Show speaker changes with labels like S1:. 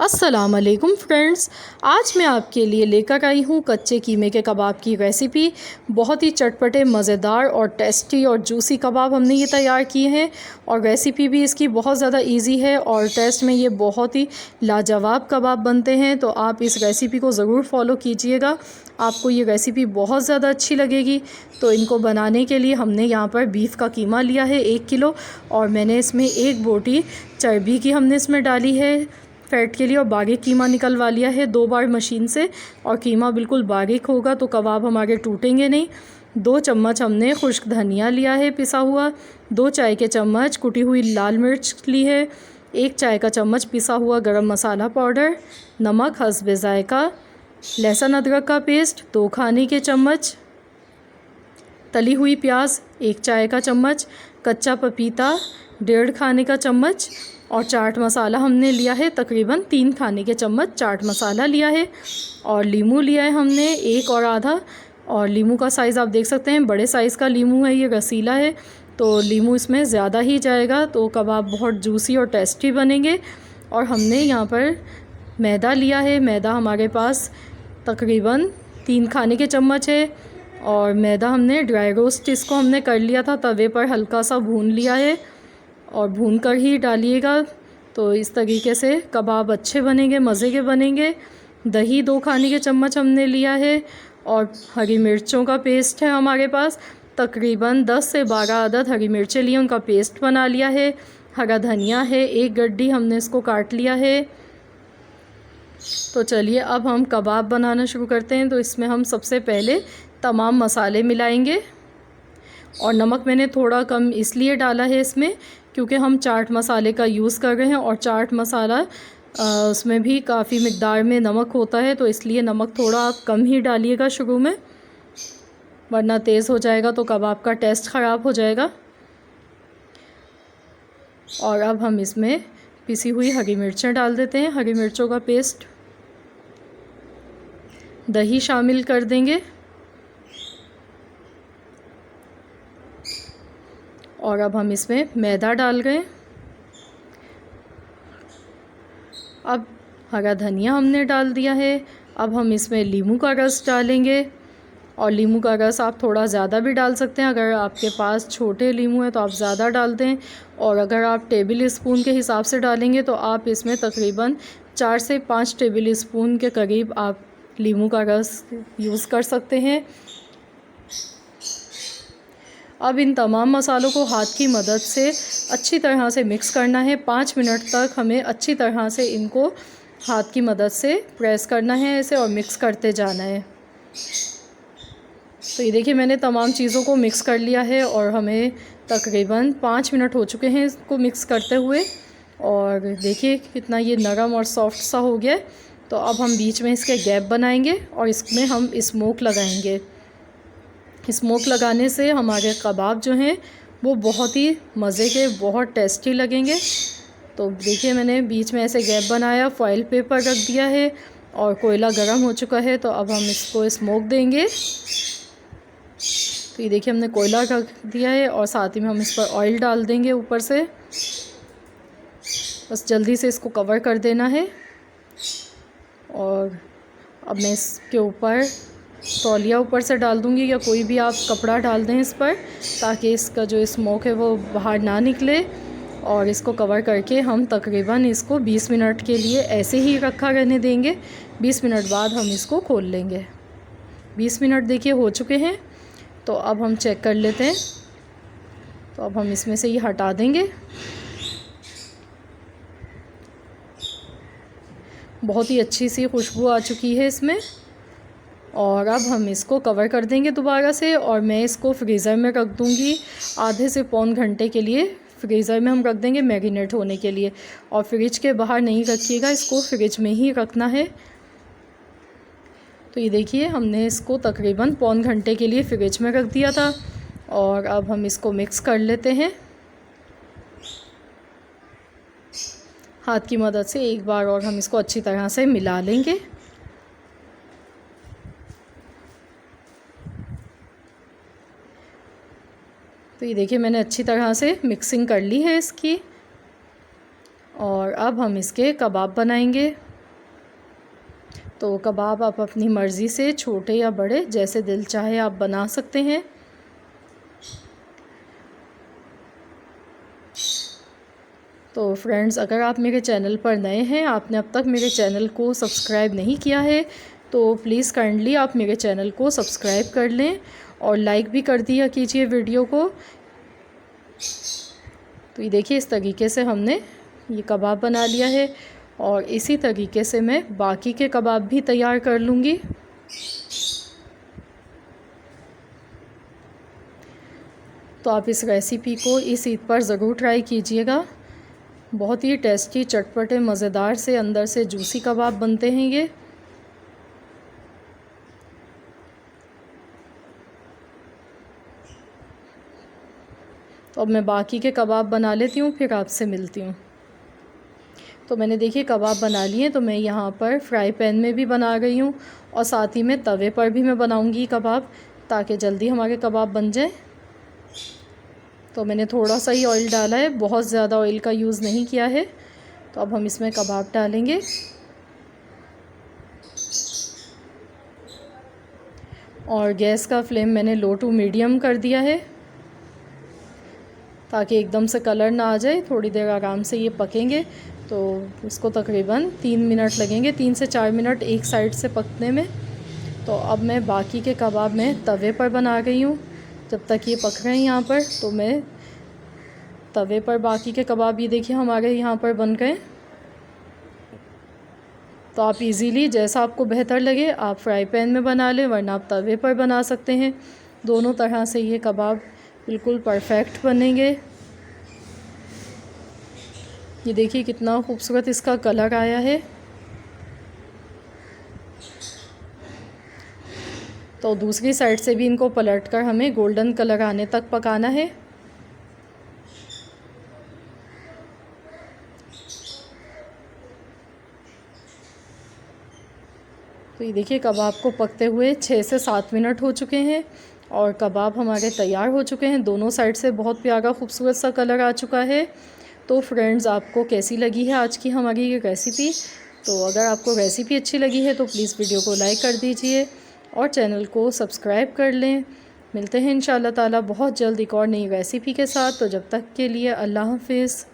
S1: अस्सलाम वालेकुम फ्रेंड्स, आज मैं आपके लिए लेकर आई हूँ कच्चे कीमे के कबाब की रेसिपी। बहुत ही चटपटे, मज़ेदार और टेस्टी और जूसी कबाब हमने ये तैयार किए हैं और रेसिपी भी इसकी बहुत ज़्यादा इजी है और टेस्ट में ये बहुत ही लाजवाब कबाब बनते हैं। तो आप इस रेसिपी को ज़रूर फॉलो कीजिएगा, आपको ये रेसिपी बहुत ज़्यादा अच्छी लगेगी। तो इनको बनाने के लिए हमने यहाँ पर बीफ का कीमा लिया है 1 किलो और मैंने इसमें 1 बोटी चर्बी की हमने इसमें डाली है फ़ैट के लिए और बारीक कीमा निकलवा लिया है 2 बार मशीन से। और कीमा बिल्कुल बारीक होगा तो कबाब हमारे टूटेंगे नहीं। 2 चम्मच हमने खुश्क धनिया लिया है पिसा हुआ, 2 चाय के चम्मच कुटी हुई लाल मिर्च ली है, 1 चाय का चम्मच पिसा हुआ गरम मसाला पाउडर, नमक हस्बे ज़ायका, लहसुन अदरक का पेस्ट 2 खाने के चम्मच, तली हुई प्याज 1 चाय का चम्मच, कच्चा पपीता 1.5 खाने का चम्मच और चाट मसाला हमने लिया है तकरीबन 3 खाने के चम्मच चाट मसाला लिया है। और लीमू लिया है हमने 1 और आधा, और लीमू का साइज़ आप देख सकते हैं, बड़े साइज़ का लीमू है, ये रसीला है तो लीमू इसमें ज़्यादा ही जाएगा तो कबाब बहुत जूसी और टेस्टी बनेंगे। और हमने यहाँ पर मैदा लिया है, मैदा हमारे पास तकरीबन 3 खाने के चम्मच है और मैदा हमने ड्राई रोस्ट इसको हमने कर लिया था, तवे पर हल्का सा भून लिया है और भून कर ही डालिएगा तो इस तरीके से कबाब अच्छे बनेंगे, मज़े के बनेंगे। दही 2 खाने के चम्मच हमने लिया है और हरी मिर्चों का पेस्ट है हमारे पास तकरीबन 10 से 12 अदद हरी मिर्चें लिए, उनका पेस्ट बना लिया है। हरा धनिया है 1 गड्डी, हमने इसको काट लिया है। तो चलिए अब हम कबाब बनाना शुरू करते हैं। तो इसमें हम सबसे पहले तमाम मसाले मिलाएंगे और नमक मैंने थोड़ा कम इसलिए डाला है इसमें क्योंकि हम चाट मसाले का यूज़ कर रहे हैं और चाट मसाला उसमें भी काफ़ी मिक़दार में नमक होता है, तो इसलिए नमक थोड़ा आप कम ही डालिएगा शुरू में, वरना तेज़ हो जाएगा तो कबाब का टेस्ट ख़राब हो जाएगा। और अब हम इसमें पिसी हुई हरी मिर्चें डाल देते हैं, हरी मिर्चों का पेस्ट, दही शामिल कर देंगे और अब हम इसमें मैदा डाल गए। अब हरा धनिया हमने डाल दिया है। अब हम इसमें नींबू का रस डालेंगे और नींबू का रस आप थोड़ा ज़्यादा भी डाल सकते हैं, अगर आपके पास छोटे नींबू हैं तो आप ज़्यादा डाल दें और अगर आप टेबल स्पून के हिसाब से डालेंगे तो आप इसमें तकरीबन 4 से 5 टेबल स्पून के करीब आप नींबू का रस यूज़ कर सकते हैं। अब इन तमाम मसालों को हाथ की मदद से अच्छी तरह से मिक्स करना है। 5 मिनट तक हमें अच्छी तरह से इनको हाथ की मदद से प्रेस करना है ऐसे और मिक्स करते जाना है। तो ये देखिए मैंने तमाम चीज़ों को मिक्स कर लिया है और हमें तकरीबन 5 मिनट हो चुके हैं इसको मिक्स करते हुए और देखिए कितना ये नरम और सॉफ्ट सा हो गया। तो अब हम बीच में इसके गैप बनाएंगे और इसमें हम स्मोक लगाएंगे। स्मोक लगाने से हमारे कबाब जो हैं वो बहुत ही मज़े के, बहुत टेस्टी लगेंगे। तो देखिए मैंने बीच में ऐसे गैप बनाया, फॉइल पेपर रख दिया है और कोयला गर्म हो चुका है तो अब हम इसको स्मोक देंगे। तो ये देखिए हमने कोयला रख दिया है और साथ ही में हम इस पर ऑयल डाल देंगे ऊपर से, बस जल्दी से इसको कवर कर देना है। और अब मैं इसके ऊपर तौलिया ऊपर से डाल दूँगी या कोई भी आप कपड़ा डाल दें इस पर, ताकि इसका जो स्मोक है वो बाहर ना निकले। और इसको कवर करके हम तकरीबन इसको 20 मिनट के लिए ऐसे ही रखा रहने देंगे। 20 मिनट बाद हम इसको खोल लेंगे। 20 मिनट देखिए हो चुके हैं, तो अब हम चेक कर लेते हैं। तो अब हम इसमें से ये हटा देंगे। बहुत ही अच्छी सी खुशबू आ चुकी है इसमें और अब हम इसको कवर कर देंगे दोबारा से और मैं इसको फ्रीज़र में रख दूँगी आधे से पौन घंटे के लिए। फ्रीज़र में हम रख देंगे मैरिनेट होने के लिए और फ्रिज के बाहर नहीं रखिएगा, इसको फ्रिज में ही रखना है। तो ये देखिए हमने इसको तकरीबन पौन घंटे के लिए फ्रिज में रख दिया था और अब हम इसको मिक्स कर लेते हैं हाथ की मदद से एक बार और हम इसको अच्छी तरह से मिला लेंगे। तो ये देखिए मैंने अच्छी तरह से मिक्सिंग कर ली है इसकी और अब हम इसके कबाब बनाएंगे। तो कबाब आप अपनी मर्ज़ी से छोटे या बड़े जैसे दिल चाहे आप बना सकते हैं। तो फ्रेंड्स, अगर आप मेरे चैनल पर नए हैं, आपने अब तक मेरे चैनल को सब्सक्राइब नहीं किया है, तो प्लीज़ काइंडली आप मेरे चैनल को सब्सक्राइब कर लें और लाइक भी कर दिया कीजिए वीडियो को। तो ये देखिए, इस तरीके से हमने ये कबाब बना लिया है और इसी तरीके से मैं बाकी के कबाब भी तैयार कर लूँगी। तो आप इस रेसिपी को इस ईद पर ज़रूर ट्राई कीजिएगा। बहुत ही टेस्टी, चटपटे, मज़ेदार से अंदर से जूसी कबाब बनते हैं ये। तो अब मैं बाकी के कबाब बना लेती हूँ, फिर आपसे मिलती हूँ। तो मैंने देखिए कबाब बना लिए, तो मैं यहाँ पर फ्राई पैन में भी बना रही हूँ और साथ ही में तवे पर भी मैं बनाऊँगी कबाब, ताकि जल्दी हमारे कबाब बन जाए। तो मैंने थोड़ा सा ही ऑयल डाला है, बहुत ज़्यादा ऑयल का यूज़ नहीं किया है। तो अब हम इसमें कबाब डालेंगे और गैस का फ्लेम मैंने लो टू मीडियम कर दिया है, ताकि एकदम से कलर ना आ जाए। थोड़ी देर आराम से ये पकेंगे, तो इसको तकरीबन 3 मिनट लगेंगे, 3 से 4 मिनट एक साइड से पकने में। तो अब मैं बाकी के कबाब मैं तवे पर बना रही हूँ। जब तक ये पक रहे हैं यहाँ पर, तो मैं तवे पर बाकी के कबाब, ये देखिए हमारे यहाँ पर बन गए। तो आप इजीली, जैसा आपको बेहतर लगे, आप फ्राई पैन में बना लें, वरना आप तवे पर बना सकते हैं। दोनों तरह से ये कबाब बिल्कुल परफेक्ट बनेंगे। ये देखिए कितना खूबसूरत इसका कलर आया है। तो दूसरी साइड से भी इनको पलटकर हमें गोल्डन कलर आने तक पकाना है। तो ये देखिए कबाब को पकते हुए 6 से 7 मिनट हो चुके हैं और कबाब हमारे तैयार हो चुके हैं। दोनों साइड से बहुत प्यारा खूबसूरत सा कलर आ चुका है। तो फ्रेंड्स, आपको कैसी लगी है आज की हमारी ये रेसिपी? तो अगर आपको रेसिपी अच्छी लगी है तो प्लीज़ वीडियो को लाइक कर दीजिए और चैनल को सब्सक्राइब कर लें। मिलते हैं इंशाअल्लाह ताला बहुत जल्द एक और नई रेसिपी के साथ। तो जब तक के लिए अल्लाह हाफ़िज़।